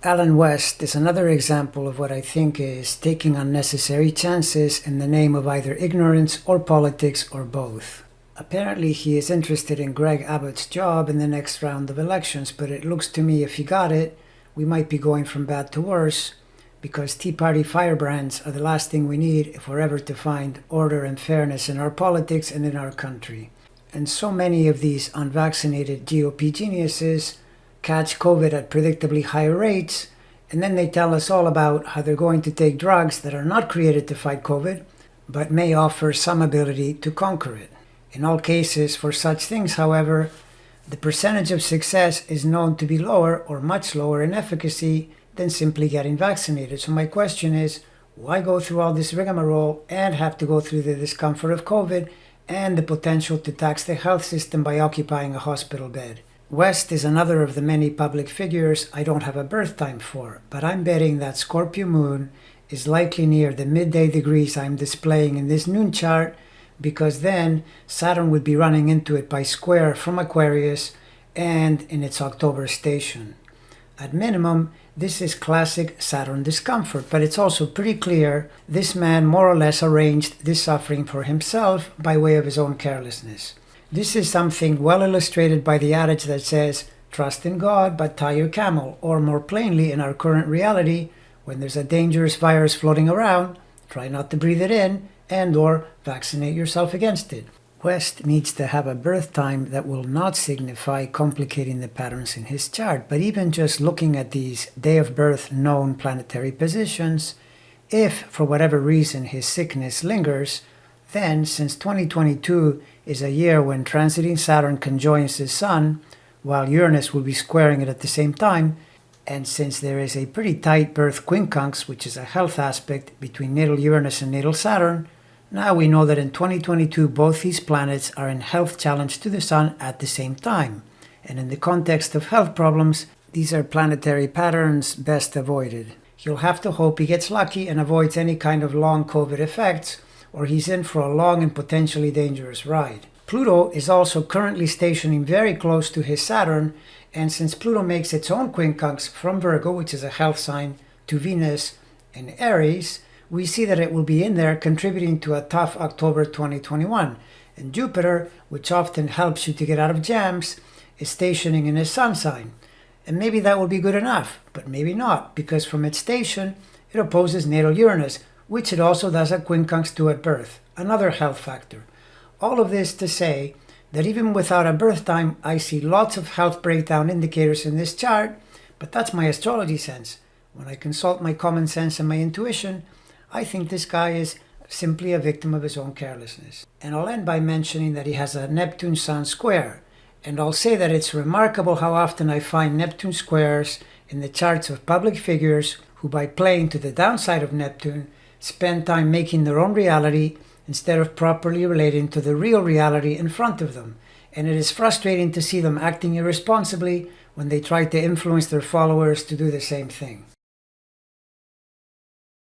Alan West is another example of what I think is taking unnecessary chances in the name of either ignorance or politics or both. Apparently he is interested in Greg Abbott's job in the next round of elections, but it looks to me if he got it, we might be going from bad to worse, because Tea Party firebrands are the last thing we need if we're ever to find order and fairness in our politics and in our country. And so many of these unvaccinated GOP geniuses catch COVID at predictably high rates, and then they tell us all about how they're going to take drugs that are not created to fight COVID, but may offer some ability to conquer it. In all cases, for such things, however, the percentage of success is known to be lower or much lower in efficacy than simply getting vaccinated. So my question is, why go through all this rigmarole and have to go through the discomfort of COVID and the potential to tax the health system by occupying a hospital bed? West is another of the many public figures I don't have a birth time for, but I'm betting that Scorpio moon is likely near the midday degrees I'm displaying in this noon chart, because then Saturn would be running into it by square from Aquarius and in its October station. At minimum, this is classic Saturn discomfort, but it's also pretty clear this man more or less arranged this suffering for himself by way of his own carelessness. This is something well illustrated by the adage that says, trust in God, but tie your camel, or more plainly in our current reality, when there's a dangerous virus floating around, try not to breathe it in, and or vaccinate yourself against it. West needs to have a birth time that will not signify complicating the patterns in his chart, but even just looking at these day of birth known planetary positions, if for whatever reason his sickness lingers, then since 2022 is a year when transiting Saturn conjoins the Sun, while Uranus will be squaring it at the same time, and since there is a pretty tight birth quincunx, which is a health aspect between natal Uranus and natal Saturn, now we know that in 2022 both these planets are in health challenge to the Sun at the same time. And in the context of health problems, these are planetary patterns best avoided. You'll have to hope he gets lucky and avoids any kind of long COVID effects, or he's in for a long and potentially dangerous ride. Pluto is also currently stationing very close to his Saturn, and since Pluto makes its own quincunx from Virgo, which is a health sign, to Venus and Aries, we see that it will be in there contributing to a tough October 2021. And Jupiter, which often helps you to get out of jams, is stationing in his Sun sign. And maybe that will be good enough, but maybe not, because from its station, it opposes natal Uranus, which it also does a quincunx to at birth, another health factor. All of this to say that even without a birth time, I see lots of health breakdown indicators in this chart, but that's my astrology sense. When I consult my common sense and my intuition, I think this guy is simply a victim of his own carelessness. And I'll end by mentioning that he has a Neptune-Sun square, and I'll say that it's remarkable how often I find Neptune squares in the charts of public figures who, by playing to the downside of Neptune, spend time making their own reality instead of properly relating to the real reality in front of them. And it is frustrating to see them acting irresponsibly when they try to influence their followers to do the same thing.